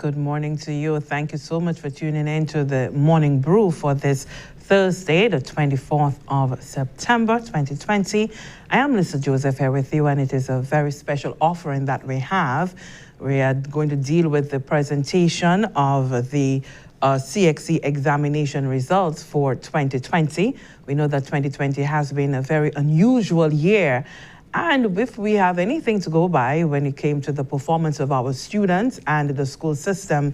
good morning to you. Thank you so much for tuning in to the Morning Brew for this Thursday, the 24th of September, 2020. I am Lucia Joseph here with you, and it is a very special offering that we have. We are going to deal with the presentation of the CSEC examination results for 2020. We know that 2020 has been a very unusual year. And if we have anything to go by when it came to the performance of our students and the school system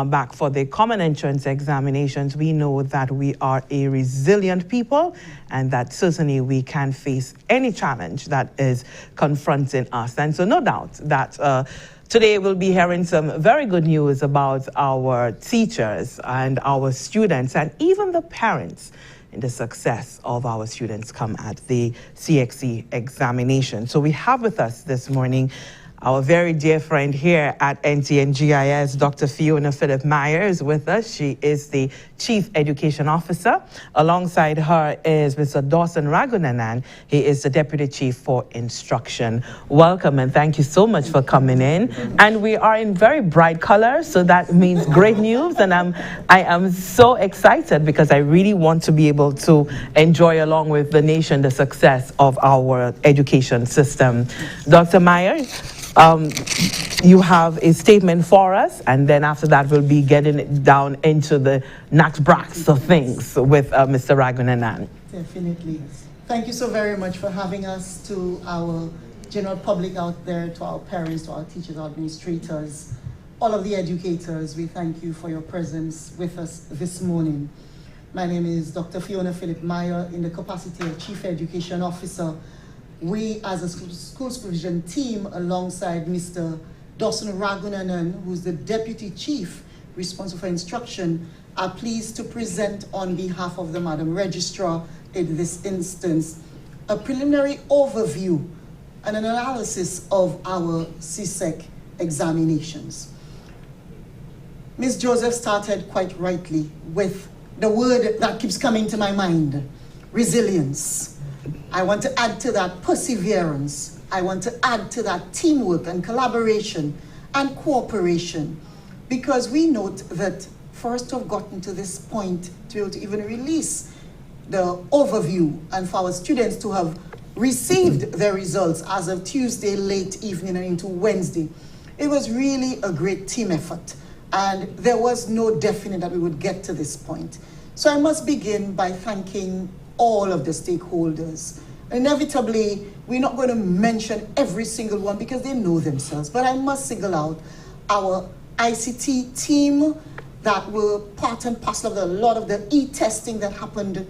back for the common entrance examinations, we know that we are a resilient people and that certainly we can face any challenge that is confronting us. And so no doubt that today we'll be hearing some very good news about our teachers and our students and even the parents in the success of our students come at the CSEC examination. So we have with us this morning our very dear friend here at NTNGIS, Dr. Fiona Philip Myers, with us. She is the Chief Education Officer. Alongside her is Mr. Dawson Ragunanan. He is the Deputy Chief for Instruction. Welcome and thank you so much for coming in. And we are in very bright colors, so that means great news. And I am so excited because I really want to be able to enjoy along with the nation the success of our education system. Dr. Myers, you have a statement for us, and then after that we'll be getting down into the nuts brass of things with Mr. Ragunanan. Definitely. Thank you so very much for having us, to our general public out there, to our parents, to our teachers, our administrators, all of the educators. We thank you for your presence with us this morning. My name is Dr. Fiona Philip Meyer, in the capacity of Chief Education Officer. We, as a school supervision team, alongside Mr. Dawson Ragunanan, who's the Deputy Chief responsible for instruction, are pleased to present on behalf of the Madam Registrar in this instance a preliminary overview and an analysis of our CSEC examinations. Ms. Joseph started quite rightly with the word that keeps coming to my mind: resilience. I want to add to that perseverance. I want to add to that teamwork and collaboration and cooperation, because we note that for us to have gotten to this point, to be able to even release the overview and for our students to have received their results as of Tuesday late evening and into Wednesday, it was really a great team effort. And there was no definite that we would get to this point. So I must begin by thanking all of the stakeholders. Inevitably, we're not going to mention every single one because they know themselves, but I must single out our ICT team that were part and parcel of a lot of the e-testing that happened,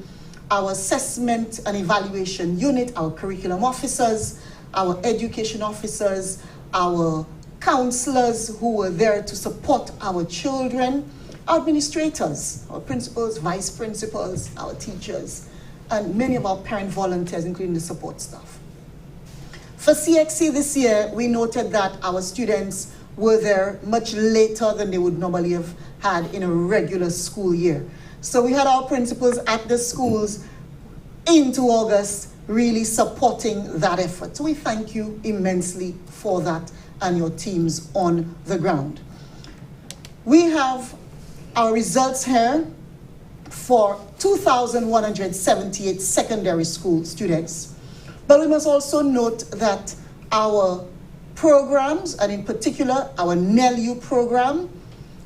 our assessment and evaluation unit, our curriculum officers, our education officers, our counselors who were there to support our children, our administrators, our principals, vice principals, our teachers, and many of our parent volunteers, including the support staff. For CSEC this year, we noted that our students were there much later than they would normally have had in a regular school year. So we had our principals at the schools into August really supporting that effort. So we thank you immensely for that and your teams on the ground. We have our results here for 2,178 secondary school students. But we must also note that our programs, and in particular our NELU program,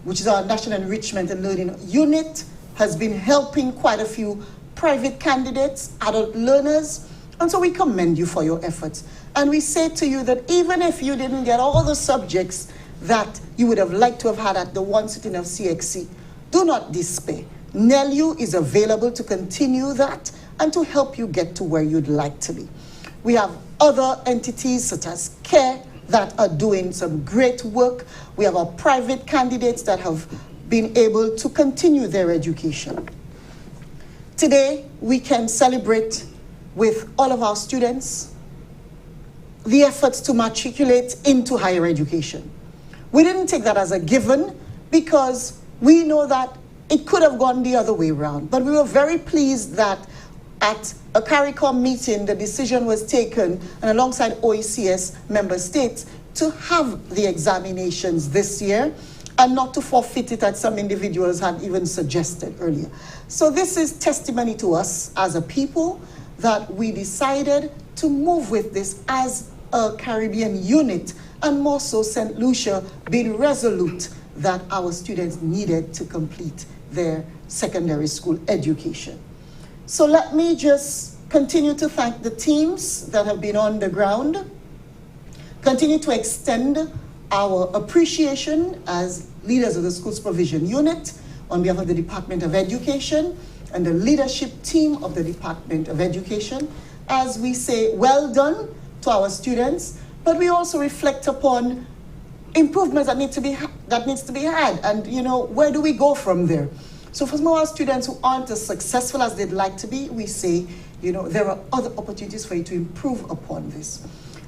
which is our National Enrichment and Learning Unit, has been helping quite a few private candidates, adult learners, and so we commend you for your efforts. And we say to you that even if you didn't get all the subjects that you would have liked to have had at the one sitting of CSEC, do not despair. NELU is available to continue that and to help you get to where you'd like to be. We have other entities such as CARE that are doing some great work. We have our private candidates that have been able to continue their education. Today, we can celebrate with all of our students the efforts to matriculate into higher education. We didn't take that as a given because we know that it could have gone the other way around, but we were very pleased that at a CARICOM meeting, the decision was taken, and alongside OECS member states, to have the examinations this year. and not to forfeit it as some individuals had even suggested earlier. So this is testimony to us as a people that we decided to move with this as a Caribbean unit, and more so St. Lucia being resolute that our students needed to complete their secondary school education. So let me just continue to thank the teams that have been on the ground, continue to extend our appreciation as leaders of the Schools Provision Unit on behalf of the Department of Education and the leadership team of the Department of Education, as we say well done to our students, but we also reflect upon improvements that needs to be had, and where do we go from there? So for some of our students who aren't as successful as they'd like to be, we say, there are other opportunities for you to improve upon this.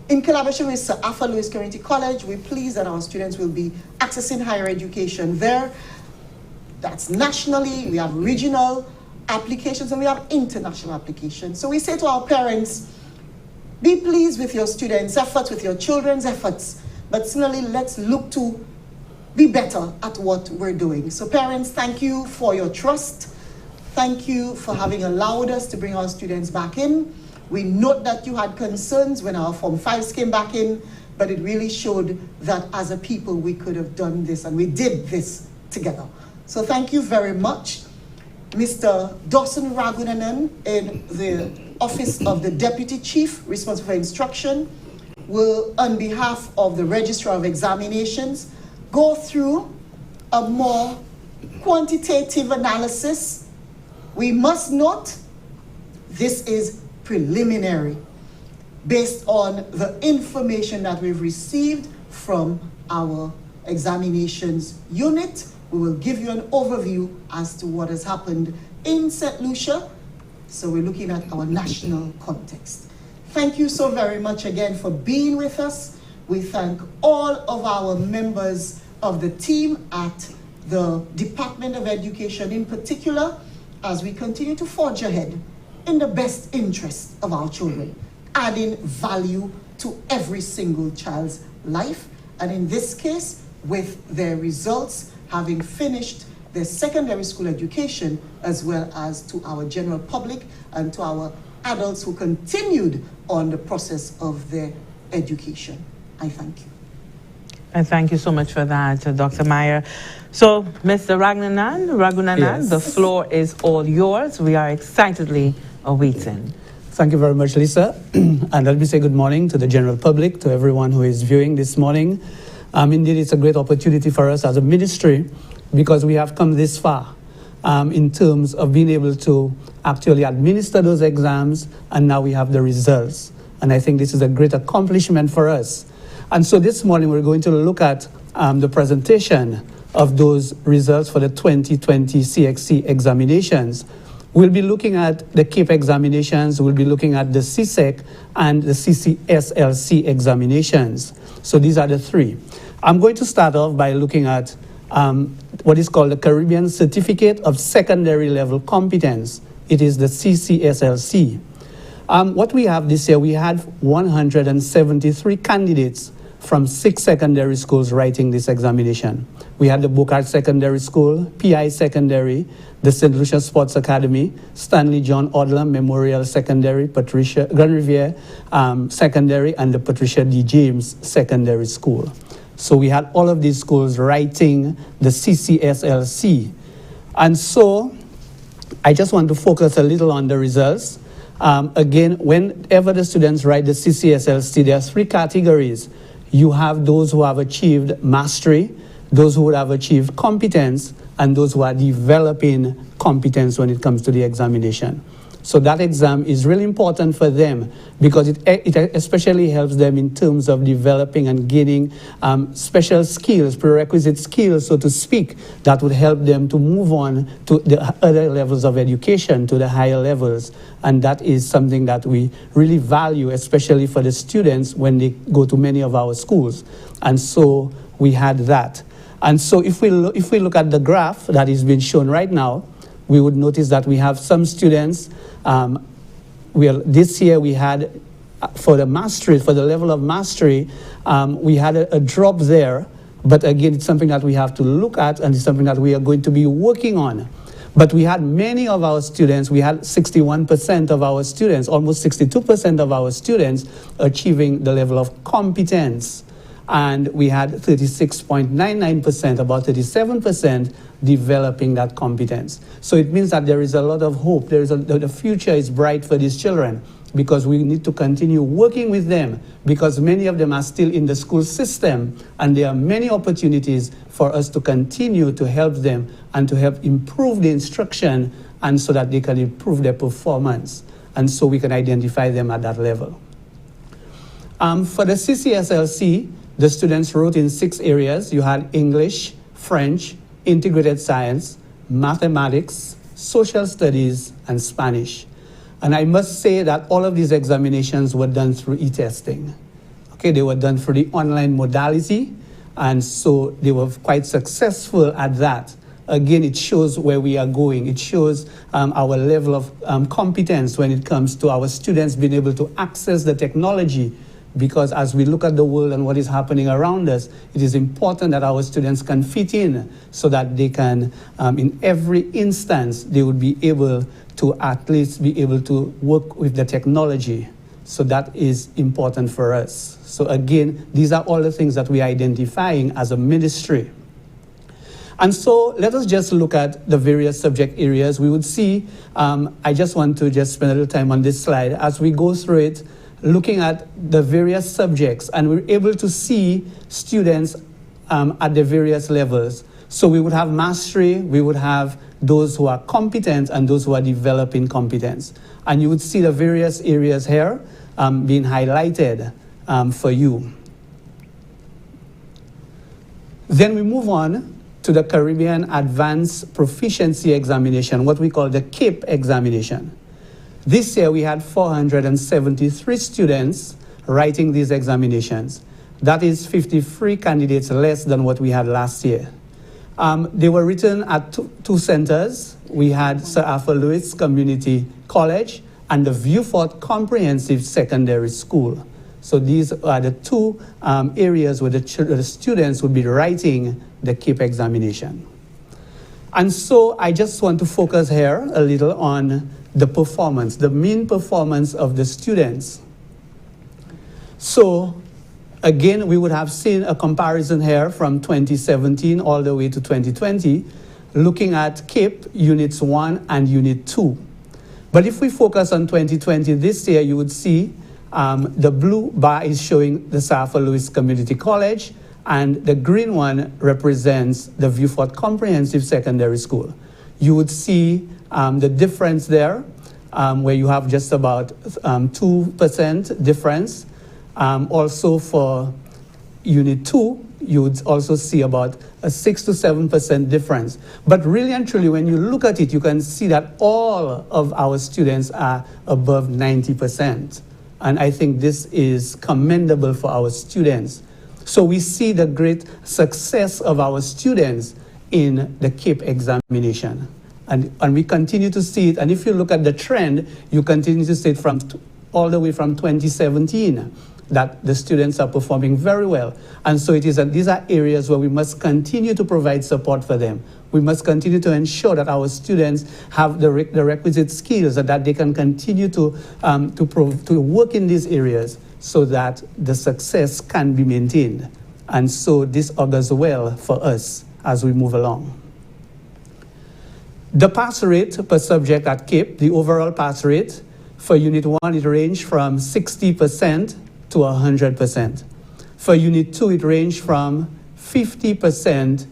In collaboration with Sir Arthur Lewis Community College, we're pleased that our students will be accessing higher education there. That's nationally, we have regional applications, and we have international applications. So we say to our parents, be pleased with your students' efforts, with your children's efforts, but similarly, let's look to be better at what we're doing. So parents, thank you for your trust. Thank you for having allowed us to bring our students back in. We note that you had concerns when our Form 5s came back in, but it really showed that as a people we could have done this, and we did this together. So thank you very much. Mr. Dawson Ragunanan in the Office of the Deputy Chief responsible for instruction will, on behalf of the Registrar of Examinations, go through a more quantitative analysis. We must note this is preliminary based on the information that we've received from our examinations unit. We will give you an overview as to what has happened in St. Lucia. So we're looking at our national context. Thank you so very much again for being with us. We thank all of our members of the team at the Department of Education in particular, as we continue to forge ahead in the best interest of our children, adding value to every single child's life, and in this case, with their results having finished their secondary school education, as well as to our general public and to our adults who continued on the process of their education. I thank you. And thank you so much for that, Dr. Meyer. So, Mr. Ragunanan, Yes. the floor is all yours. We are excitedly awaiting. Thank you very much, Lisa. And let me say good morning to the general public, to everyone who is viewing this morning. Indeed, it's a great opportunity for us as a ministry, because we have come this far in terms of being able to actually administer those exams, and now we have the results. And I think this is a great accomplishment for us. And so this morning we're going to look at the presentation of those results for the 2020 CXC examinations. We'll be looking at the CAPE examinations, we'll be looking at the CSEC and the CCSLC examinations. So these are the three. I'm going to start off by looking at what is called the Caribbean Certificate of Secondary Level Competence. It is the CCSLC. What we have this year, we had 173 candidates from 6 secondary schools writing this examination. We had the Bocard Secondary School, PI Secondary, the St. Lucia Sports Academy, Stanley John Odlum Memorial Secondary, Patricia Grand Riviere Secondary, and the Patricia D. James Secondary School. So we had all of these schools writing the CCSLC. And so I just want to focus a little on the results. Again, whenever the students write the CCSLC, there are 3 categories. You have those who have achieved mastery, those who would have achieved competence, and those who are developing competence when it comes to the examination. So that exam is really important for them, because it especially helps them in terms of developing and gaining special skills, prerequisite skills, so to speak, that would help them to move on to the other levels of education, to the higher levels. And that is something that we really value, especially for the students when they go to many of our schools. And so we had that. And so if we look at the graph that is being shown right now, we would notice that we have some students. This year we had, for the mastery, for the level of mastery, we had a drop there, But again, it's something that we have to look at, and it's something that we are going to be working on. But we had many of our students, we had 61% of our students, almost 62% of our students achieving the level of competence. And we had 36.99%, about 37% developing that competence. So it means that there is a lot of hope. The future is bright for these children, because we need to continue working with them, because many of them are still in the school system, and there are many opportunities for us to continue to help them and to help improve the instruction, and so that they can improve their performance, and so we can identify them at that level. For the CCSLC, the students wrote in 6 areas. You had English, French, integrated science, mathematics, social studies, and Spanish. And I must say that all of these examinations were done through e-testing. Okay, they were done through the online modality, and so they were quite successful at that. Again, it shows where we are going. It shows our level of competence when it comes to our students being able to access the technology, because as we look at the world and what is happening around us, it is important that our students can fit in, so that they can, in every instance, they would be able to at least be able to work with the technology. So that is important for us. So again, these are all the things that we are identifying as a ministry. And so let us just look at the various subject areas. We would see, I just want to just spend a little time on this slide as we go through it, looking at the various subjects, and we're able to see students at the various levels. So we would have mastery, we would have those who are competent, and those who are developing competence. And you would see the various areas here being highlighted for you. Then we move on to the Caribbean Advanced Proficiency Examination, what we call the CAPE examination. This year we had 473 students writing these examinations. That is 53 candidates less than what we had last year. They were written at two centers. We had Sir Arthur Lewis Community College and the Viewfort Comprehensive Secondary School. So these are the two areas where the students would be writing the CAPE examination. And so I just want to focus here a little on the performance, the mean performance of the students. So again, we would have seen a comparison here from 2017 all the way to 2020, looking at CAPE Units 1 and Unit 2. But if we focus on 2020 this year, you would see the blue bar is showing the Sir Arthur Lewis Community College, and the green one represents the Viewfort Comprehensive Secondary School. You would see the difference there, where you have just about 2% difference. Also for Unit 2, you would also see about a 6 to 7% difference. But really and truly, when you look at it, you can see that all of our students are above 90%. And I think this is commendable for our students. So we see the great success of our students in the CAPE examination. And we continue to see it. And if you look at the trend, you continue to see it from all the way from 2017, that the students are performing very well. And so it is that these are areas where we must continue to provide support for them. We must continue to ensure that our students have the requisite skills, that they can continue to work in these areas so that the success can be maintained. And so this augurs well for us as we move along. The pass rate per subject at CAPE, the overall pass rate for Unit 1, it ranged from 60% to 100%. For Unit 2, it ranged from 50%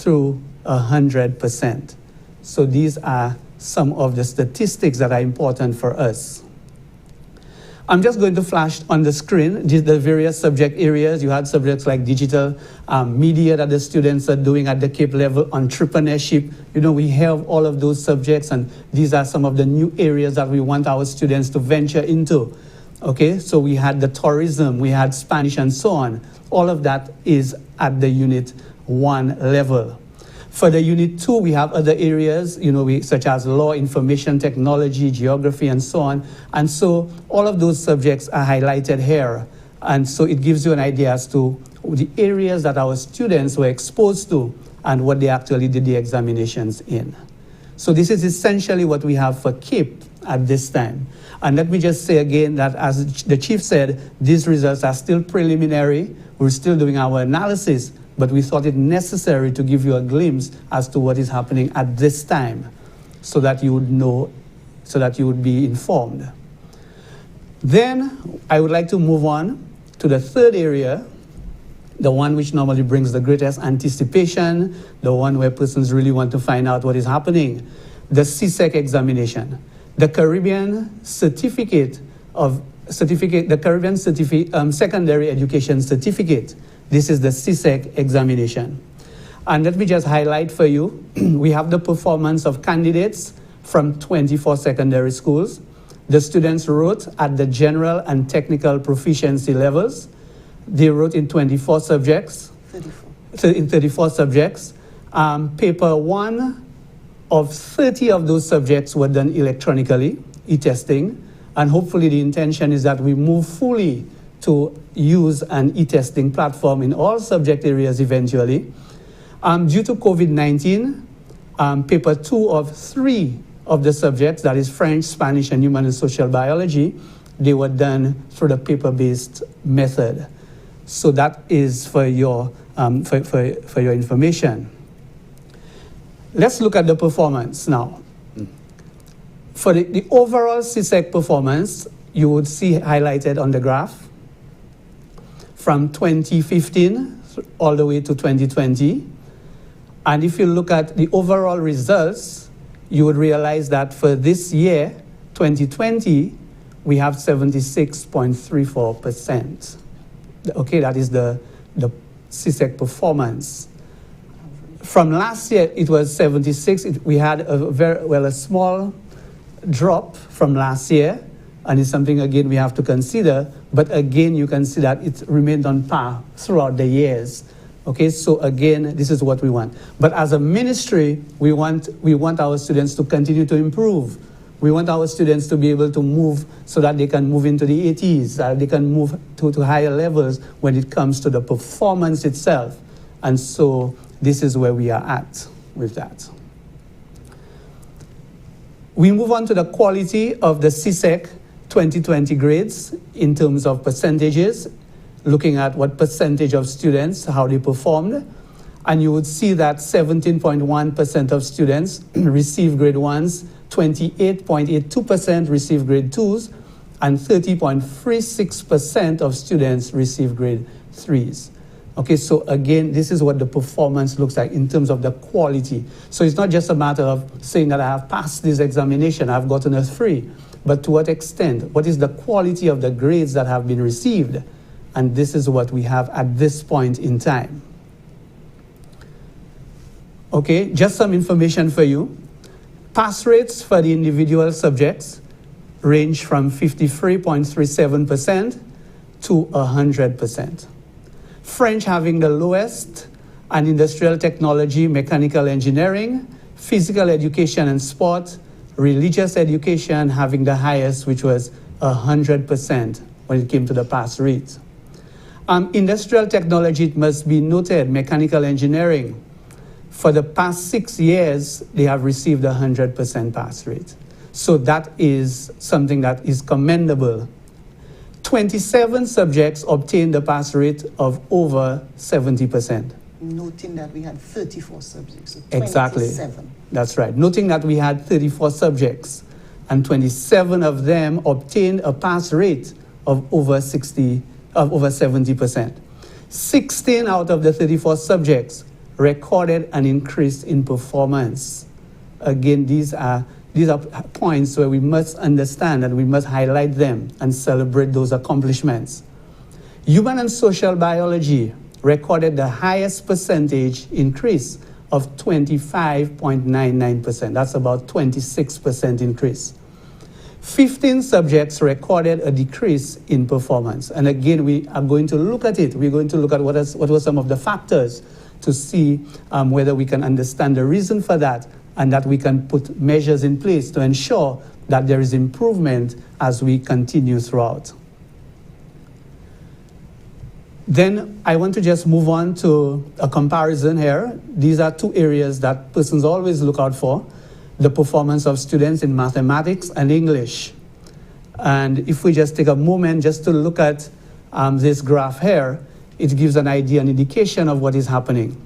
to 100%. So these are some of the statistics that are important for us. I'm just going to flash on the screen the various subject areas. You had subjects like digital media that the students are doing at the CAPE level, entrepreneurship. You know, we have all of those subjects, and these are some of the new areas that we want our students to venture into. Okay, so we had the tourism, we had Spanish and so on. All of that is at the Unit 1 level. For the Unit 2, we have other areas, you know, such as law, information technology, geography, and so on. And so all of those subjects are highlighted here And so it gives you an idea as to the areas that our students were exposed to and what they actually did the examinations in. So this is essentially what we have for CAPE at this time. And let me just say again that, as the chief said, these results are still preliminary. We're still doing our analysis, but we thought it necessary to give you a glimpse as to what is happening at this time so that you would know, so that you would be informed. Then I would like to move on to the third area, the one which normally brings the greatest anticipation, the one where persons really want to find out what is happening, the CSEC examination. The Caribbean Certificate of the Caribbean Secondary Education Certificate. This is the CSEC examination. And let me just highlight for you, we have the performance of candidates from 24 secondary schools. The students wrote at the general and technical proficiency levels. They wrote in 24 subjects. 34. In 34 subjects. Paper 1 of 30 of those subjects were done electronically, e-testing, and hopefully the intention is that we move fully to use an e-testing platform in all subject areas eventually. Due to COVID-19, paper 2 of 3 of the subjects, that is French, Spanish, and Human and Social Biology, they were done through the paper-based method. So that is for your information. Let's look at the performance now. For the overall CSEC performance, you would see highlighted on the graph from 2015 all the way to 2020. And if you look at the overall results, you would realize that for this year, 2020, we have 76.34%. Okay, that is the CSEC performance. From last year, it was 76. We had a small drop from last year, and it's something, again, we have to consider. But again, you can see that it remained on par throughout the years. Okay, so again, this is what we want. But as a ministry, we want our students to continue to improve. We want our students to be able to move so that they can move into the 80s, they can move to higher levels when it comes to the performance itself. And so this is where we are at with that. We move on to the quality of the CSEC 2020 grades in terms of percentages, looking at what percentage of students, how they performed. And you would see that 17.1% of students received grade 1s, 28.82% received grade 2s, and 30.36% of students received grade 3s. Okay, so again, this is what the performance looks like in terms of the quality. So it's not just a matter of saying that I have passed this examination, I've gotten a 3, but to what extent? What is the quality of the grades that have been received? And this is what we have at this point in time. Okay, just some information for you. Pass rates for the individual subjects range from 53.37% to 100%. French having the lowest, and industrial technology, mechanical engineering, physical education and sport, religious education having the highest, which was 100% when it came to the pass rate. Industrial technology, it must be noted, mechanical engineering, for the past 6 years, they have received 100% pass rate. So that is something that is commendable. 27 subjects obtained a pass rate of over 70%. Noting that we had 34 subjects, so 27. Exactly. That's right. Noting that we had 34 subjects, and 27 of them obtained a pass rate of over 70%. 16 out of the 34 subjects recorded an increase in performance. Again, these are points where we must understand and we must highlight them and celebrate those accomplishments. Human and social biology recorded the highest percentage increase of 25.99%. That's about 26% increase. 15 subjects recorded a decrease in performance. And again, we are going to look at it. We're going to look at what were some of the factors to see whether we can understand the reason for that, and that we can put measures in place to ensure that there is improvement as we continue throughout. Then I want to just move on to a comparison here. These are two areas that persons always look out for: the performance of students in mathematics and English. And if we just take a moment just to look at this graph here, it gives an idea, an indication of what is happening.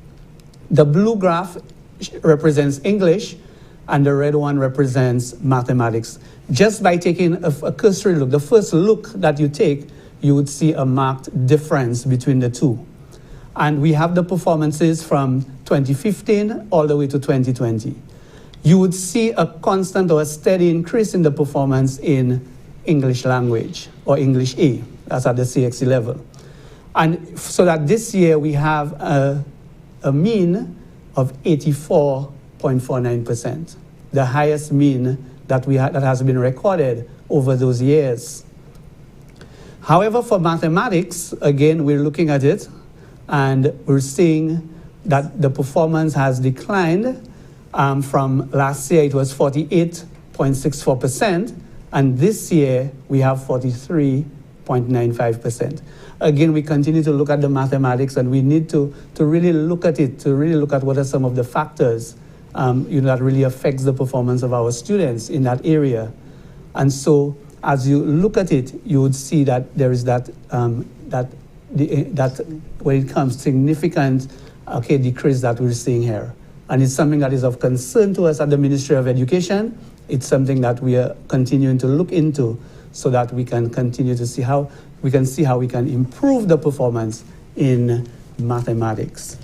The blue graph represents English, and the red one represents mathematics. Just by taking a cursory look, the first look that you take, you would see a marked difference between the two. And we have the performances from 2015 all the way to 2020. You would see a constant or a steady increase in the performance in English language, or English A, that's at the CXC level. And so that this year we have a mean of 84.49%, the highest mean that has been recorded over those years. However, for mathematics, again, we're looking at it, and we're seeing that the performance has declined. From last year, it was 48.64%, and this year, we have 43.95%. Again, we continue to look at the mathematics, and we need to really look at it, to really look at what are some of the factors that really affects the performance of our students in that area. And so, as you look at it, you would see that there is that when it comes significant decrease that we're seeing here. And it's something that is of concern to us at the Ministry of Education. It's something that we are continuing to look into so that we can continue to see how we can improve the performance in mathematics.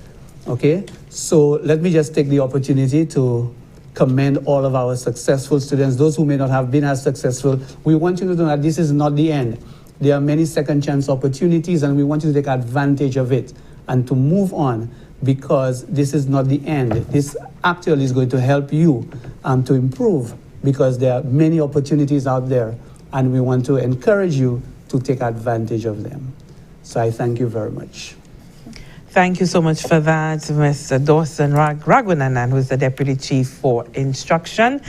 Okay, so let me just take the opportunity to commend all of our successful students, those who may not have been as successful. We want you to know that this is not the end. There are many second chance opportunities, and we want you to take advantage of it and to move on, because this is not the end. This actually is going to help you to improve, because there are many opportunities out there, and we want to encourage you to take advantage of them. So I thank you very much. Thank you so much for that, Mr. Dawson Ragunanan, who is the Deputy Chief for Instruction.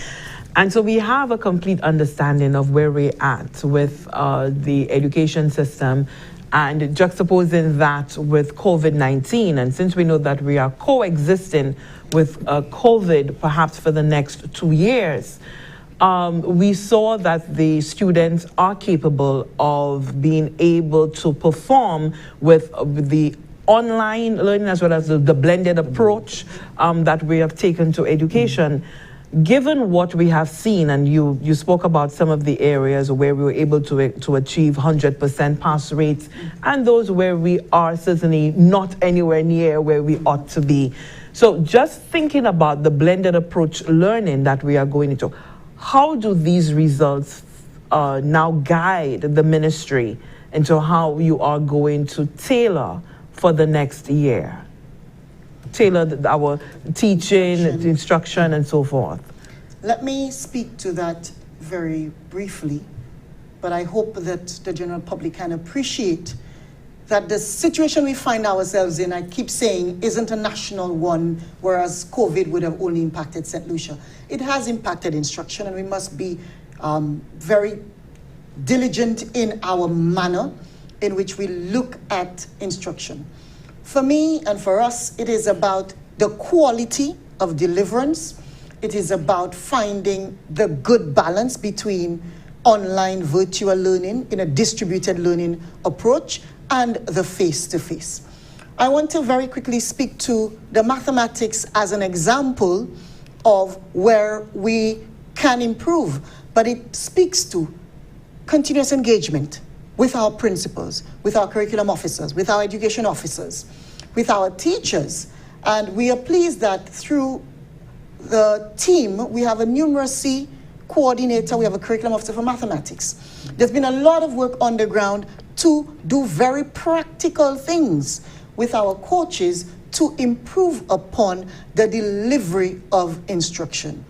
And so we have a complete understanding of where we're at with the education system, and juxtaposing that with COVID-19. And since we know that we are coexisting with COVID perhaps for the next 2 years, we saw that the students are capable of being able to perform with the online learning as well as the blended approach that we have taken to education. Given what we have seen, and you spoke about some of the areas where we were able to achieve 100% pass rates, and those where we are certainly not anywhere near where we ought to be. So just thinking about the blended approach learning that we are going into, how do these results now guide the ministry into how you are going to tailor for the next year? Tailor our teaching, instruction, and so forth. Let me speak to that very briefly, but I hope that the general public can appreciate that the situation we find ourselves in, I keep saying, isn't a national one, whereas COVID would have only impacted St. Lucia. It has impacted instruction, and we must be very diligent in our manner in which we look at instruction. For me and for us, it is about the quality of deliverance. It is about finding the good balance between online virtual learning in a distributed learning approach and the face-to-face. I want to very quickly speak to the mathematics as an example of where we can improve, but it speaks to continuous engagement with our principals, with our curriculum officers, with our education officers, with our teachers. And we are pleased that through the team, we have a numeracy coordinator, we have a curriculum officer for mathematics. There's been a lot of work on the ground to do very practical things with our coaches to improve upon the delivery of instruction.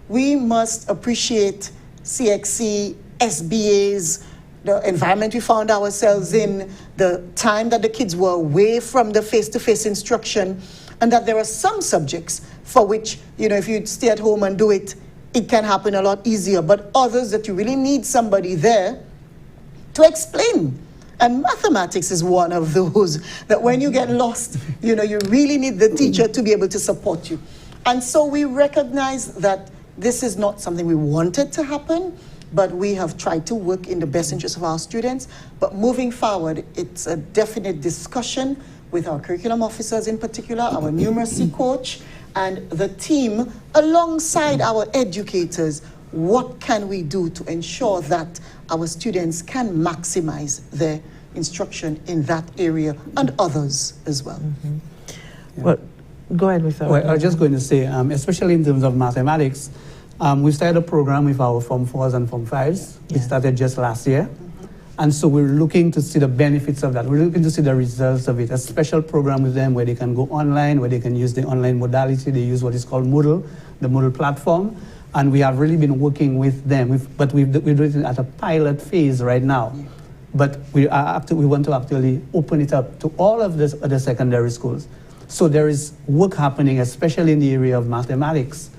We must appreciate CXC, SBAs, the environment we found ourselves in, the time that the kids were away from the face-to-face instruction, and that there are some subjects for which, if you stay at home and do it, it can happen a lot easier, but others that you really need somebody there to explain And mathematics is one of those that when you get lost, you really need the teacher to be able to support you. And so we recognize that this is not something we wanted to happen, but we have tried to work in the best interest of our students. But moving forward, it's a definite discussion with our curriculum officers in particular, our numeracy coach, and the team, alongside our educators. What can we do to ensure that our students can maximize their instruction in that area and others as well? Yeah. Well, go ahead, Mr. Well, I was just going to say, especially in terms of mathematics, we started a program with our Form 4s and Form 5s. Yeah. It started just last year. And so we're looking to see the benefits of that. We're looking to see the results of it. A special program with them where they can go online, where they can use the online modality. They use what is called Moodle, the Moodle platform. And we have really been working with them. But we're doing it at a pilot phase right now. Yeah. But we want to actually open it up to all of the other secondary schools. So there is work happening, especially in the area of mathematics,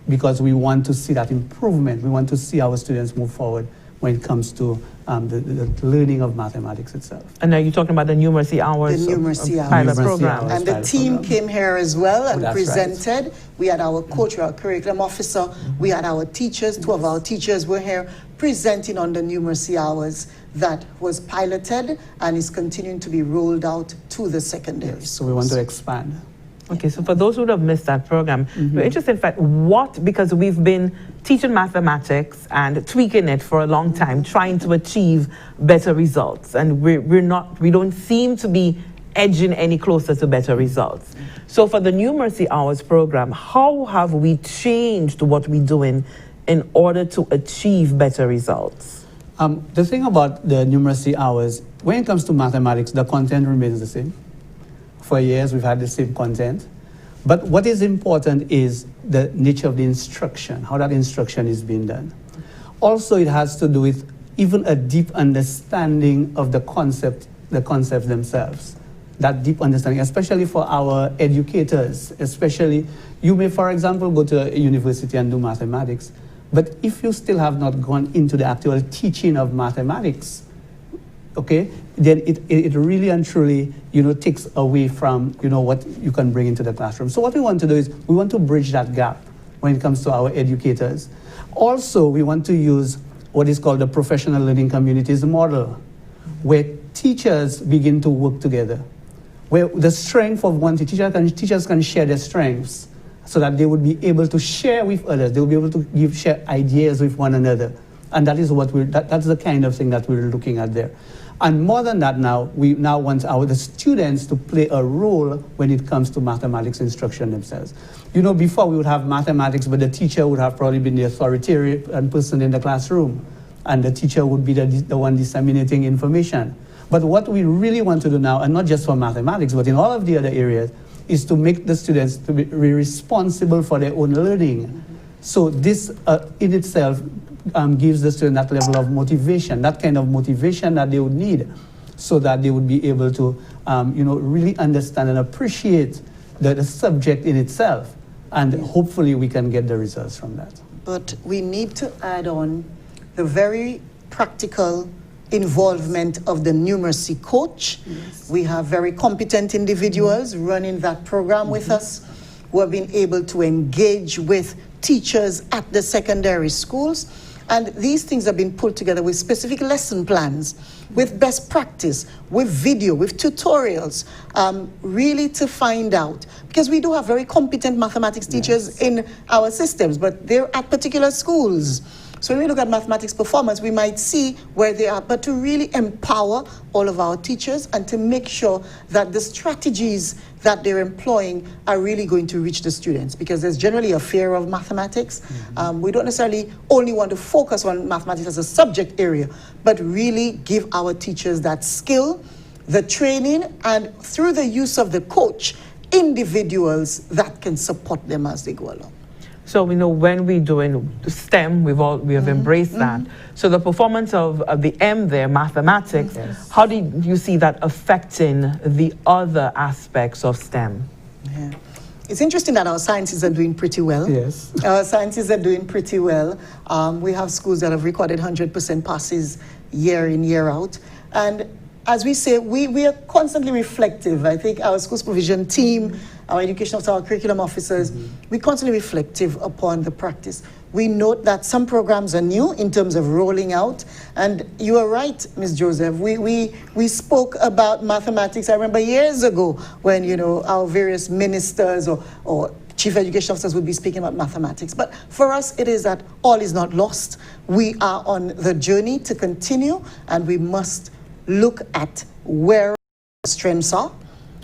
because we want to see that improvement. We want to see our students move forward when it comes to the learning of mathematics itself. And are you talking about the numeracy hours? The numeracy hours. Pilot Numeracy program. And the team came here as well and presented. Right. We had our coach, our curriculum officer. We had our teachers. 2 of our teachers were here presenting on the numeracy hours that was piloted and is continuing to be rolled out to the secondary schools. So we want to expand. Okay, so for those who would have missed that program, we're interested in fact, because we've been teaching mathematics and tweaking it for a long time, trying to achieve better results. And we don't seem to be edging any closer to better results. So for the Numeracy Hours program, how have we changed what we're doing in order to achieve better results? The thing about the numeracy hours, when it comes to mathematics, the content remains the same. For years, we've had the same content. But what is important is the nature of the instruction, how that instruction is being done. Also, it has to do with even a deep understanding of the concepts themselves. That deep understanding, especially for our educators, especially, you may, for example, go to a university and do mathematics, but if you still have not gone into the actual teaching of mathematics, okay, then it really and truly, takes away from, what you can bring into the classroom. So what we want to do is we want to bridge that gap when it comes to our educators. Also, we want to use what is called the professional learning communities model, where teachers begin to work together, where the strength of one teachers can share their strengths so that they would be able to share with others. They will be able to share ideas with one another. And that is that's the kind of thing that we're looking at there. And more than that we now want the students to play a role when it comes to mathematics instruction themselves. Before we would have mathematics, but the teacher would have probably been the authoritarian person in the classroom. And the teacher would be the one disseminating information. But what we really want to do now, and not just for mathematics, but in all of the other areas, is to make the students to be responsible for their own learning. So this in itself gives the student that level of motivation, that kind of motivation that they would need, so that they would be able to really understand and appreciate the subject in itself. And hopefully we can get the results from that. But we need to add on the very practical involvement of the numeracy coach. Yes. We have very competent individuals running that program with us who have been able to engage with teachers at the secondary schools. And these things have been put together with specific lesson plans, with best practice, with video, with tutorials, really to find out. Because we do have very competent mathematics teachers in our systems, but they're at particular schools. So when we look at mathematics performance, we might see where they are, but to really empower all of our teachers and to make sure that the strategies that they're employing are really going to reach the students, because there's generally a fear of mathematics. We don't necessarily only want to focus on mathematics as a subject area, but really give our teachers that skill, the training, and through the use of the coach, individuals that can support them as they go along. So we know when we're doing STEM, we have embraced that. So the performance of the M there, mathematics, how do you see that affecting the other aspects of STEM? Yeah. It's interesting that our sciences are doing pretty well. Yes. Our sciences are doing pretty well. We have schools that have recorded 100% passes year in, year out. And as we say, we are constantly reflective. I think our school supervision team, our education officers, our curriculum officers, we're constantly reflective upon the practice. We note that some programs are new in terms of rolling out, and you are right, Ms. Joseph. We spoke about mathematics, I remember years ago, when, you know, our various ministers or chief education officers would be speaking about mathematics. But for us, it is that all is not lost. We are on the journey to continue, and we must look at where our strengths are,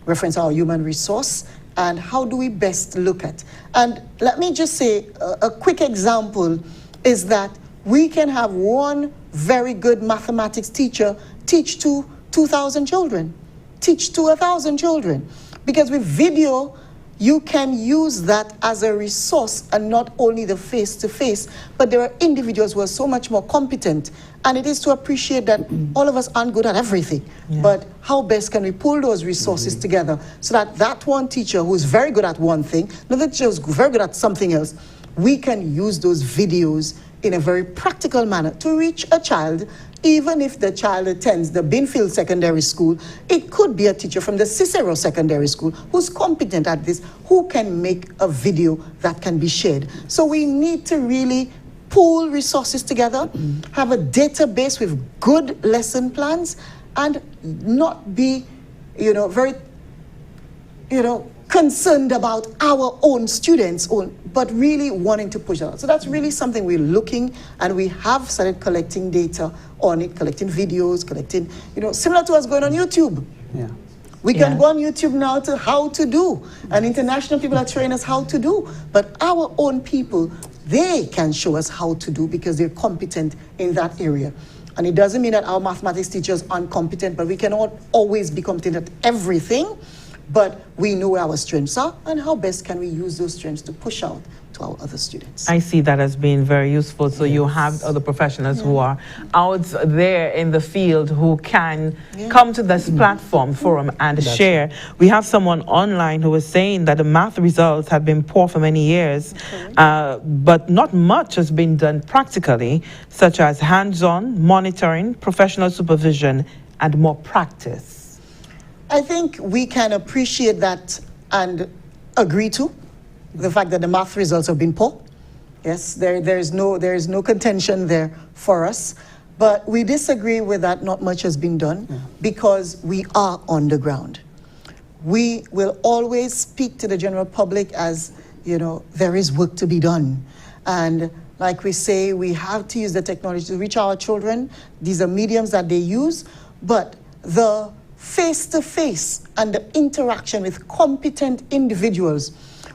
reference our human resource, and how do we best look at. And let me just say, a quick example is that we can have one very good mathematics teacher teach to 2,000 children, teach to 1,000 children. Because with video, you can use that as a resource, and not only the face-to-face, but there are individuals who are so much more competent. And it is to appreciate that all of us aren't good at everything. Yeah. But how best can we pull those resources together so that that one teacher who's very good at one thing, another teacher who's very good at something else, we can use those videos in a very practical manner to reach a child. Even if the child attends the Binfield Secondary School, it could be a teacher from the Cicero Secondary School who's competent at this, who can make a video that can be shared. So we need to really pool resources together, have a database with good lesson plans, and not be, very, concerned about our own students, but really wanting to push out. So that's really something we're looking, and we have started collecting data on it, collecting videos, collecting, similar to what's going on YouTube. Yeah. We can go on YouTube now to how to do, and international people are training us how to do, but our own people, they can show us how to do because they're competent in that area. And it doesn't mean that our mathematics teachers aren't competent, but we cannot always be competent at everything. But we know where our strengths are, and how best can we use those strengths to push out to our other students. I see that as being very useful. So you have other professionals who are out there in the field who can come to this platform, forum, and share. We have someone online who is saying that the math results have been poor for many years, but not much has been done practically, such as hands-on monitoring, professional supervision, and more practice. I think we can appreciate that and agree to the fact that the math results have been poor. Yes, there is no contention there for us. But we disagree with that not much has been done because we are on the ground. We will always speak to the general public as, there is work to be done. And like we say, we have to use the technology to reach our children. These are mediums that they use, but the face-to-face and the interaction with competent individuals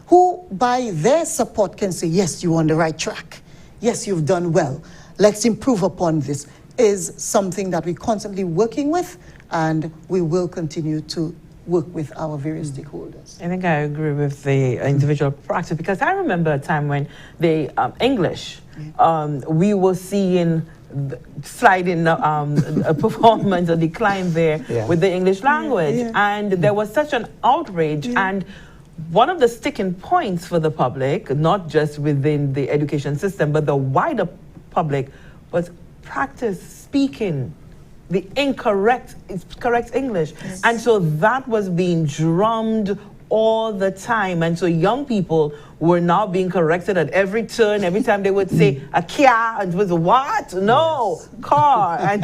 who, by their support, can say, yes, you're on the right track. Yes, you've done well. Let's improve upon this, is something that we're constantly working with, and we will continue to work with our various stakeholders. I think I agree with the individual practice, because I remember a time when the English, we were seeing sliding a performance, a decline there with the English language. And there was such an outrage. And one of the sticking points for the public, not just within the education system, but the wider public, was practice speaking the correct English. And so that was being drummed all the time. And so young people were now being corrected at every turn. Every time they would say a kia, and it was what? No, car. And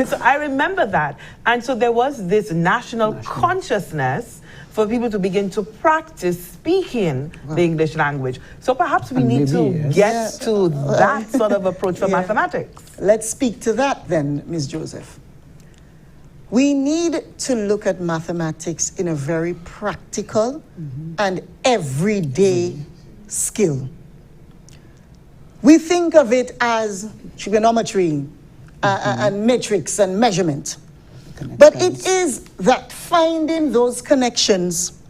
so I remember that. And so there was this national consciousness for people to begin to practice speaking the English language. So perhaps we need to get to that sort of approach for mathematics. Let's speak to that then, Ms. Joseph. We need to look at mathematics in a very practical and everyday skill. We think of it as trigonometry and metrics and measurement. But it is that finding those connections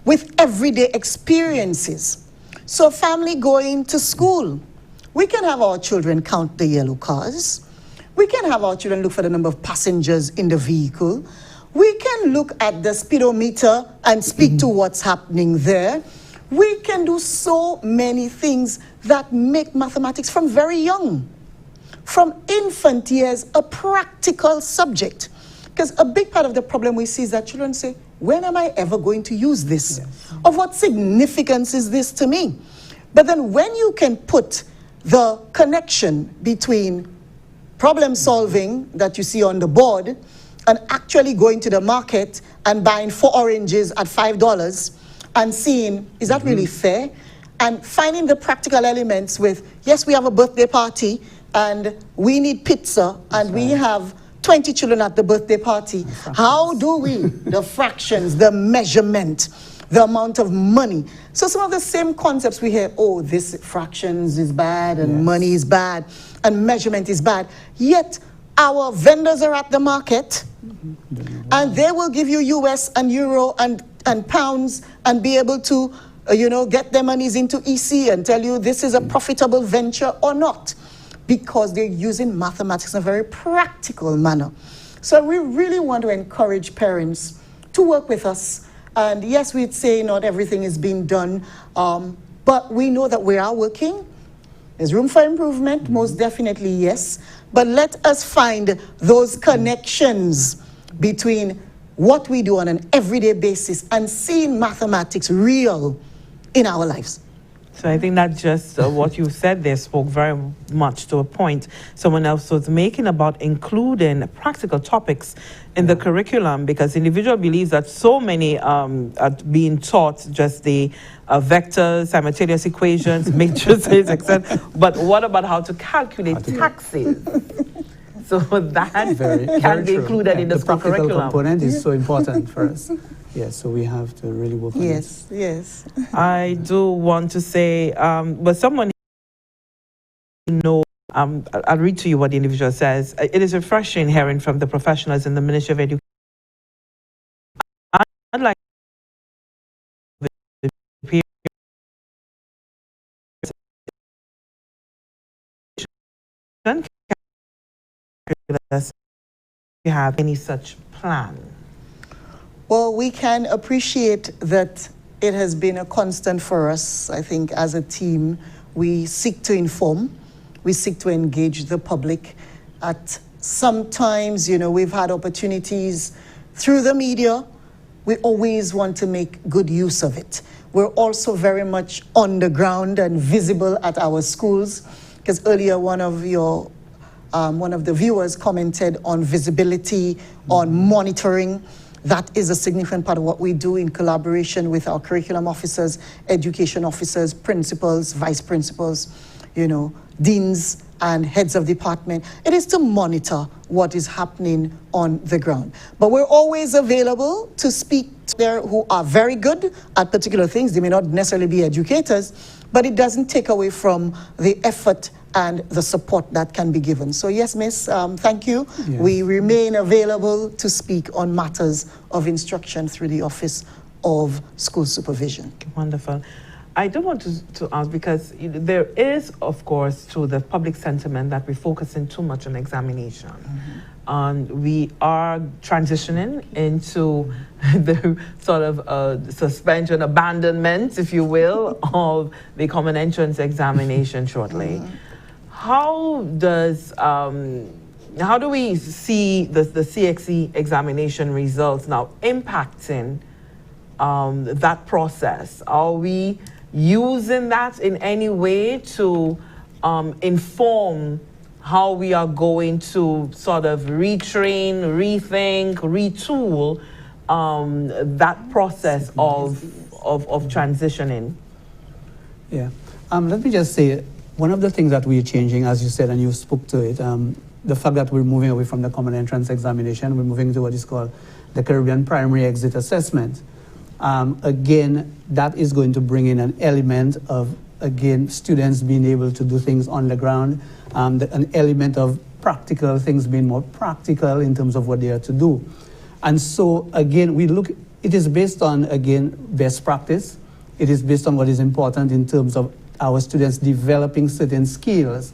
with everyday experiences. So family going to school, we can have our children count the yellow cars. We can have our children look for the number of passengers in the vehicle. We can look at the speedometer and speak to what's happening there. We can do so many things that make mathematics from very young, from infant years, a practical subject. Because a big part of the problem we see is that children say, when am I ever going to use this? Of what significance is this to me? But then when you can put the connection between problem solving that you see on the board and actually going to the market and buying 4 oranges at $5 and seeing, is that really fair? And finding the practical elements with, yes, we have a birthday party and we need pizza and we have 20 children at the birthday party. How do we, the fractions, the measurement, the amount of money. So some of the same concepts we hear, oh, this fractions is bad and money is bad and measurement is bad. Yet our vendors are at the market and they will give you US and euro and pounds and be able to, get their monies into EC and tell you this is a profitable venture or not, because they're using mathematics in a very practical manner. So we really want to encourage parents to work with us. And yes, we'd say not everything is being done, but we know that we are working. There's room for improvement, most definitely, yes. But let us find those connections between what we do on an everyday basis and seeing mathematics real in our lives. So I think that just what you said there spoke very much to a point someone else was making about including practical topics in the curriculum, because individual believes that so many are being taught just the vectors, simultaneous equations, matrices, etc. But what about how to calculate taxes? So that can be included in the school curriculum. The practical component is so important for us. Yes, so we have to really work on it. Yes. I do want to say, but someone I'll read to you what the individual says. It is refreshing hearing from the professionals in the Ministry of Education. I'd like you have any such plan? Well, we can appreciate that it has been a constant for us. I think as a team, we seek to inform, we seek to engage the public. At sometimes, we've had opportunities through the media. We always want to make good use of it. We're also very much on the ground and visible at our schools, because earlier one of the viewers commented on visibility, on monitoring. That is a significant part of what we do in collaboration with our curriculum officers, education officers, principals, vice principals, deans and heads of department. It is to monitor what is happening on the ground. But we're always available to speak to there who are very good at particular things. They may not necessarily be educators, but it doesn't take away from the effort and the support that can be given. So yes, Miss, thank you. Yes. We remain available to speak on matters of instruction through the Office of School Supervision. Wonderful. I do want to ask, because there is, of course, to the public sentiment that we're focusing too much on examination. We are transitioning into the sort of suspension, abandonment, if you will, of the common entrance examination shortly. How do we see the CXE examination results now impacting that process? Are we using that in any way to inform how we are going to sort of retrain, rethink, retool that process of transitioning? Yeah. Let me just say, one of the things that we're changing, as you said, and you spoke to it, the fact that we're moving away from the common entrance examination, we're moving to what is called the Caribbean Primary Exit Assessment. Again, that is going to bring in an element of, again, students being able to do things on the ground, an element of practical things being more practical in terms of what they are to do. And so, again, it is based on, again, best practice. It is based on what is important in terms of our students developing certain skills.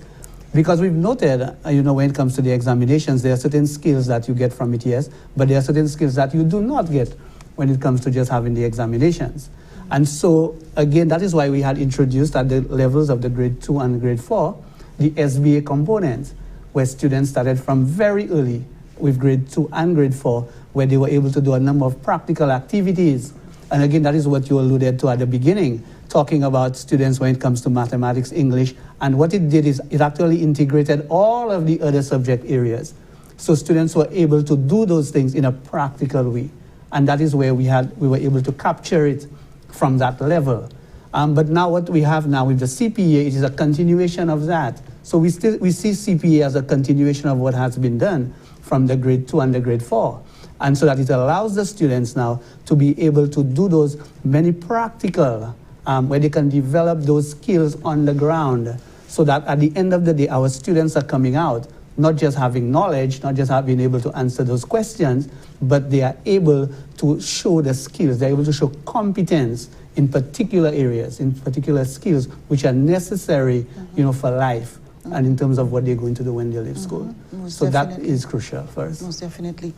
Because we've noted, when it comes to the examinations, there are certain skills that you get from it, yes, but there are certain skills that you do not get when it comes to just having the examinations. And so, again, that is why we had introduced at the levels of the grade 2 and grade 4, the SBA component, where students started from very early with grade 2 and grade 4, where they were able to do a number of practical activities. And again, that is what you alluded to at the beginning, talking about students when it comes to mathematics, English, and what it did is it actually integrated all of the other subject areas. So students were able to do those things in a practical way. And that is where we were able to capture it from that level. But now what we have now with the CPA, it is a continuation of that. So we see CPA as a continuation of what has been done from the grade 2 and the grade 4. And so that it allows the students now to be able to do those many practical, where they can develop those skills on the ground, so that at the end of the day, our students are coming out, not just having knowledge, not just being able to answer those questions, but they are able to show the skills, they're able to show competence in particular areas, in particular skills, which are necessary, for life, and in terms of what they're going to do when they leave school. So that is crucial for us. Most definitely.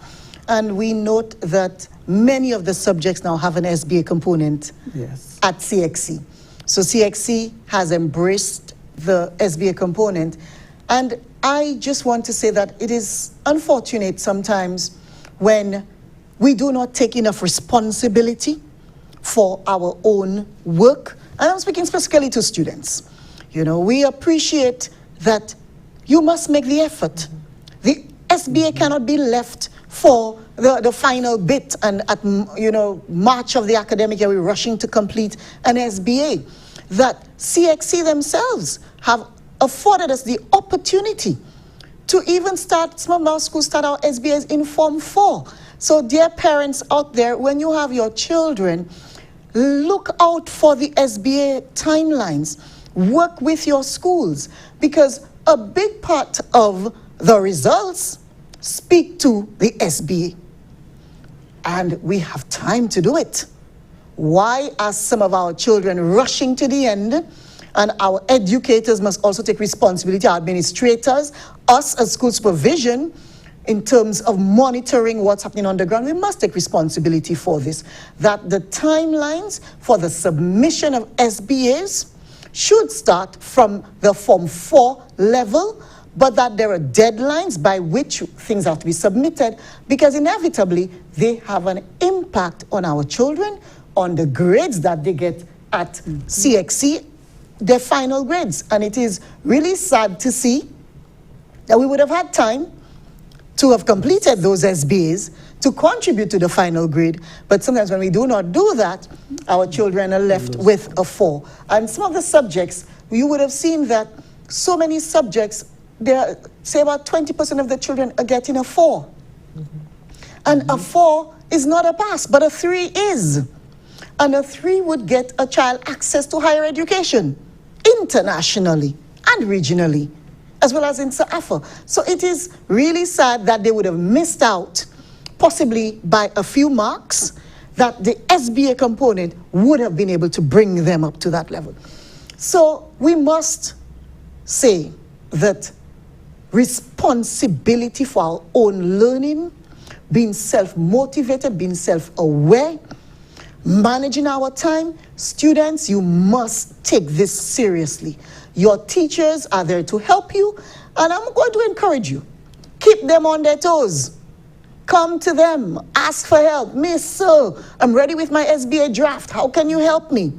And we note that many of the subjects now have an SBA component at CXC. So CXC has embraced the SBA component. And I just want to say that it is unfortunate sometimes when we do not take enough responsibility for our own work. And I'm speaking specifically to students. We appreciate that you must make the effort. The SBA cannot be left for the final bit, and at March of the academic year we're rushing to complete an SBA. That CXC themselves have afforded us the opportunity to even start, some of our schools start our SBAs in Form 4. So dear parents out there, when you have your children, look out for the SBA timelines. Work with your schools, because a big part of the results speak to the SBA. And we have time to do it. Why are some of our children rushing to the end? And our educators must also take responsibility, our administrators, us as school supervision, in terms of monitoring what's happening on the ground. We must take responsibility for this, that the timelines for the submission of SBAs should start from the Form 4 level, but that there are deadlines by which things have to be submitted, because inevitably they have an impact on our children, on the grades that they get at CXC, their final grades. And it is really sad to see that we would have had time to have completed those SBAs to contribute to the final grade, but sometimes when we do not do that, our children are left with a 4. And some of the subjects, you would have seen that so many subjects, say about 20% of the children are getting a 4. And a 4 is not a pass, but a 3 is. And a 3 would get a child access to higher education, internationally and regionally, as well as in SAFA. So it is really sad that they would have missed out, possibly by a few marks, that the SBA component would have been able to bring them up to that level. So we must say that responsibility for our own learning, being self-motivated, being self-aware, managing our time. Students, you must take this seriously. Your teachers are there to help you, and I'm going to encourage you. Keep them on their toes. Come to them, ask for help. Miss, sir, I'm ready with my SBA draft. How can you help me?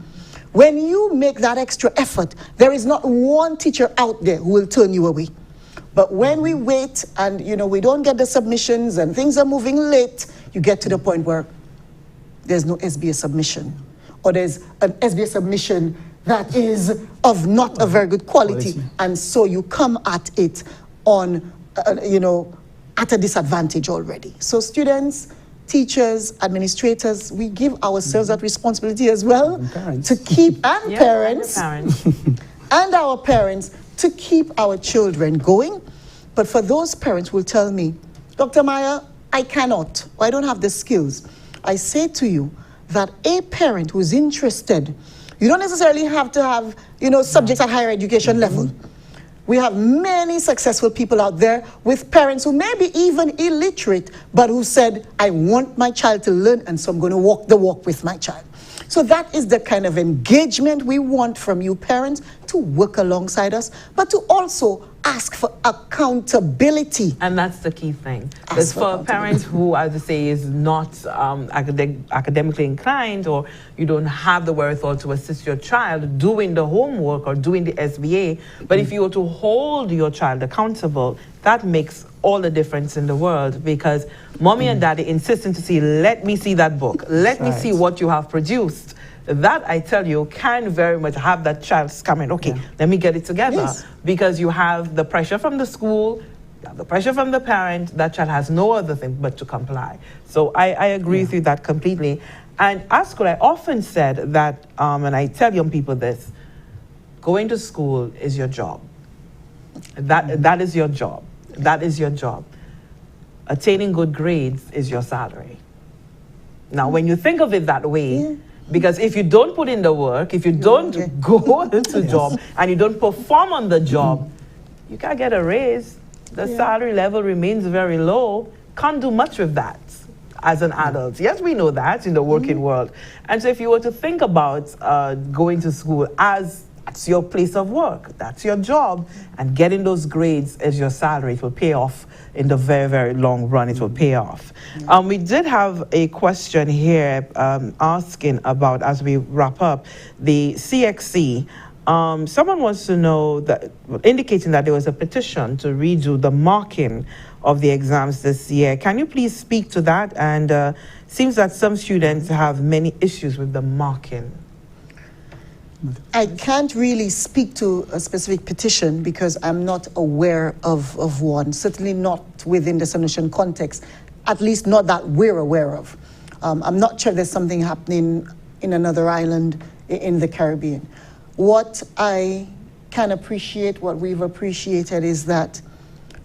When you make that extra effort, there is not one teacher out there who will turn you away. But when we wait and we don't get the submissions and things are moving late, you get to the point where there's no SBA submission, or there's an SBA submission that is of not a very good quality. And so you come at it on, at a disadvantage already. So students, teachers, administrators, we give ourselves that responsibility as well to keep, and parents, and our parents, to keep our children going. But for those parents who will tell me, Dr. Maya, I cannot, or I don't have the skills, I say to you that a parent who is interested, you don't necessarily have to have, subjects at higher education level. We have many successful people out there with parents who may be even illiterate, but who said, I want my child to learn, and so I'm going to walk the walk with my child. So that is the kind of engagement we want from you parents, to work alongside us, but to also ask for accountability. And that's the key thing. Ask Because for for accountability. parents who, as I say, is not academically inclined, or you don't have the wherewithal to assist your child doing the homework or doing the SBA, but if you were to hold your child accountable, that makes all the difference in the world, because mommy and daddy insisting to see, let me see that book, let me see what you have produced. That, I tell you, can very much have that child coming, okay, let me get it together. Yes. Because you have the pressure from the school, you have the pressure from the parent, that child has no other thing but to comply. So I agree with you that completely. And at school, I often said that, and I tell young people this, going to school is your job. That is your job. That is your job. Attaining good grades is your salary. Now, when you think of it that way, because if you don't put in the work, if you don't go to job and you don't perform on the job, you can't get a raise. The salary level remains very low. Can't do much with that as an adult. Yes, we know that in the working world. And so if you were to think about going to school as that's your place of work, that's your job, and getting those grades as your salary, it will pay off in the very, very long run. It will pay off. We did have a question here asking about, as we wrap up, the CXC. Someone wants to know, that, indicating that there was a petition to redo the marking of the exams this year. Can you please speak to that? And seems that some students have many issues with the marking. I can't really speak to a specific petition because I'm not aware of one, certainly not within the Sanusian context, at least not that we're aware of. I'm not sure there's something happening in another island in the Caribbean. What I can appreciate, what we've appreciated, is that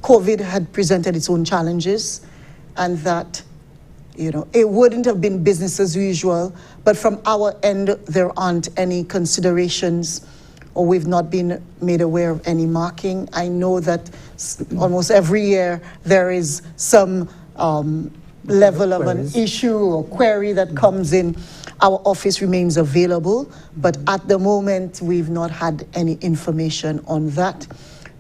COVID had presented its own challenges, and that it wouldn't have been business as usual, but from our end, there aren't any considerations, or we've not been made aware of any marking. I know that almost every year there is some level of an issue or query that comes in. Our office remains available, but at the moment, we've not had any information on that.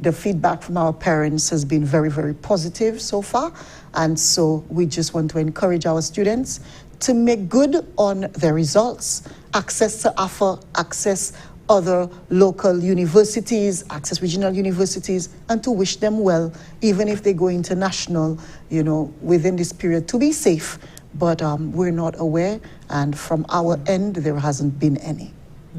The feedback from our parents has been very, very positive so far. And so we just want to encourage our students to make good on their results, access to AFA, access other local universities, access regional universities, and to wish them well, even if they go international, within this period, to be safe. But we're not aware, and from our end, there hasn't been any.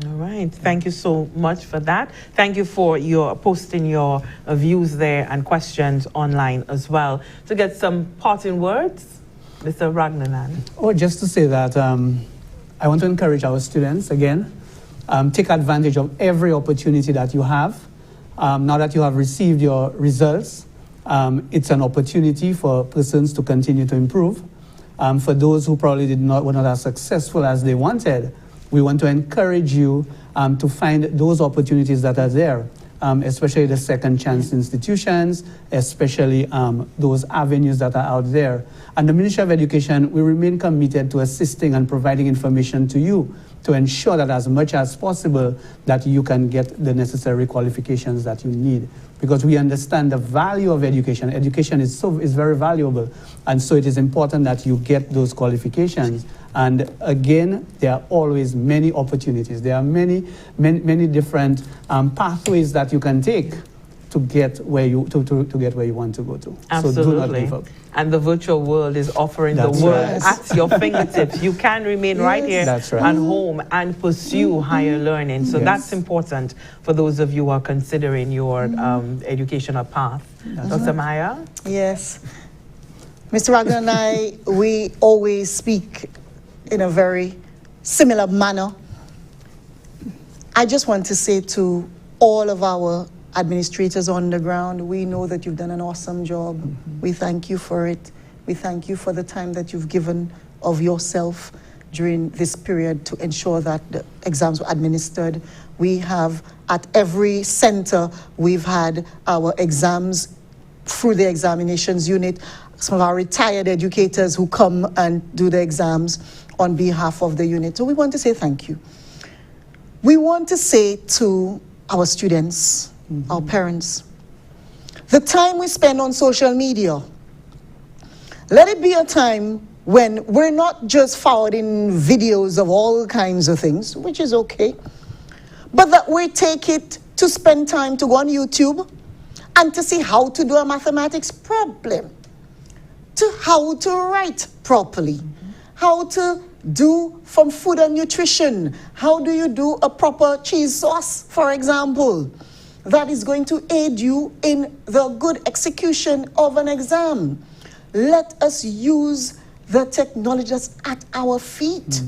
All right. Thank you so much for that. Thank you for your posting your views there and questions online as well. To get some parting words, Mr. Ragunanan. Oh, just to say that I want to encourage our students again, take advantage of every opportunity that you have. Now that you have received your results, it's an opportunity for persons to continue to improve. For those who probably were not as successful as they wanted, we want to encourage you to find those opportunities that are there, especially the second chance institutions, especially those avenues that are out there. And the Ministry of Education, we remain committed to assisting and providing information to you to ensure that as much as possible that you can get the necessary qualifications that you need. Because we understand the value of education. Education is very valuable. And so it is important that you get those qualifications. And again, there are always many opportunities. There are many different pathways that you can take to get where you get where you want to go to. Absolutely. So do not give up. And the virtual world is offering That's the world right. at your fingertips. You can remain right here That's right. at home and pursue higher learning. So Yes. that's important for those of you who are considering your educational path. Dr. Maya? Yes. Mr. Ragnar and I, we always speak in a very similar manner. I just want to say to all of our administrators on the ground, we know that you've done an awesome job. We thank you for it. We thank you for the time that you've given of yourself during this period to ensure that the exams were administered. We have, at every center, we've had our exams through the examinations unit, some of our retired educators who come and do the exams on behalf of the unit. So we want to say thank you. We want to say to our students, our parents, The time we spend on social media, let it be a time when we're not just forwarding videos of all kinds of things, which is okay, but that we take it to spend time to go on YouTube and to see how to do a mathematics problem, to how to write properly, how to do from food and nutrition, how do you do a proper cheese sauce, for example, that is going to aid you in the good execution of an exam. Let us use the technology that's at our feet,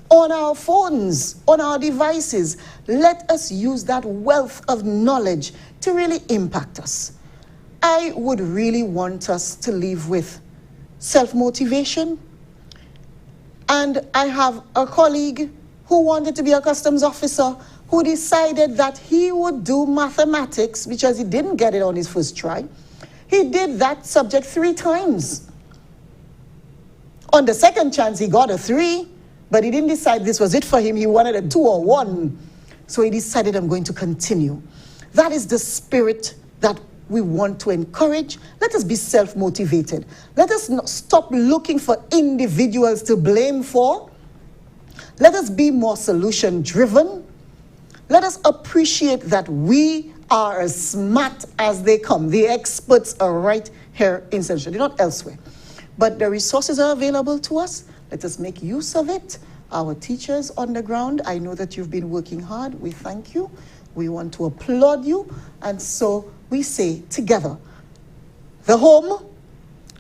on our phones, on our devices. Let us use that wealth of knowledge to really impact us. I would really want us to live with self-motivation. And I have a colleague who wanted to be a customs officer who decided that he would do mathematics because he didn't get it on his first try. He did that subject 3 times. On the second chance, he got a 3, but he didn't decide this was it for him. He wanted a 2 or 1. So he decided, I'm going to continue. That is the spirit that we want to encourage. Let us be self-motivated. Let us not stop looking for individuals to blame for. Let us be more solution-driven. Let us appreciate that we are as smart as they come. The experts are right here in Central, they're not elsewhere. But the resources are available to us. Let us make use of it. Our teachers on the ground, I know that you've been working hard. We thank you. We want to applaud you. And so we say together, the home,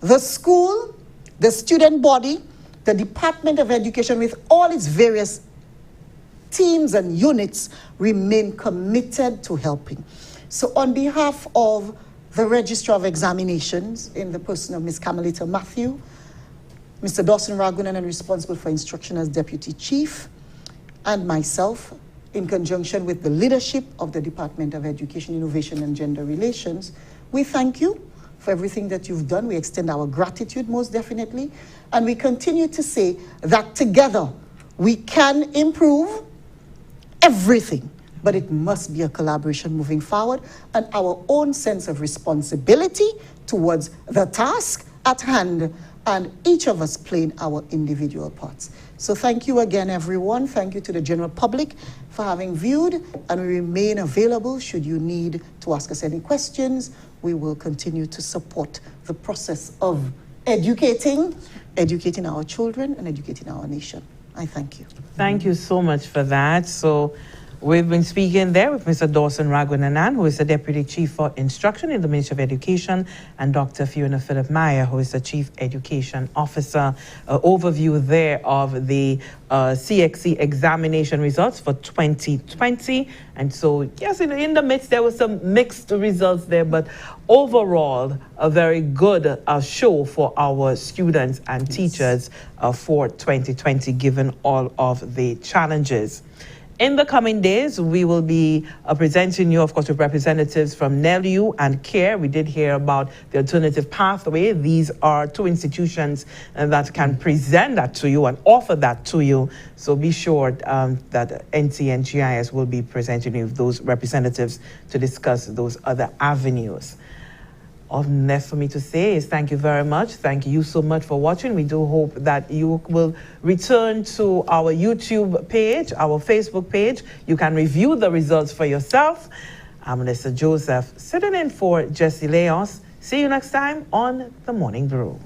the school, the student body, the Department of Education with all its various teams and units remain committed to helping. So on behalf of the Registrar of Examinations, in the person of Ms. Carmelita Matthew, Mr. Dawson Ragunanan, responsible for instruction as Deputy Chief, and myself, in conjunction with the leadership of the Department of Education, Innovation, and Gender Relations, we thank you for everything that you've done. We extend our gratitude most definitely, and we continue to say that together we can improve everything, but it must be a collaboration moving forward and our own sense of responsibility towards the task at hand, and each of us playing our individual parts. So thank you again, everyone. Thank you to the general public for having viewed, and we remain available should you need to ask us any questions. We will continue to support the process of educating our children and educating our nation. I thank you. Thank you so much for that. So we've been speaking there with Mr. Dawson Ragunanan, who is the Deputy Chief for Instruction in the Ministry of Education, and Dr. Fiona Philip-Meyer, who is the Chief Education Officer. Overview there of the CSEC examination results for 2020. And so, yes, in the midst, there were some mixed results there, but overall, a very good show for our students and teachers for 2020, given all of the challenges. In the coming days, we will be presenting you, of course, with representatives from NELU and CARE. We did hear about the alternative pathway. These are 2 institutions that can present that to you and offer that to you. So be sure that NT and GIS will be presenting you with those representatives to discuss those other avenues. All left for me to say is thank you very much. Thank you so much for watching. We do hope that you will return to our YouTube page, our Facebook page. You can review the results for yourself. I'm Melissa Joseph, sitting in for Jesse Leos. See you next time on The Morning Brew.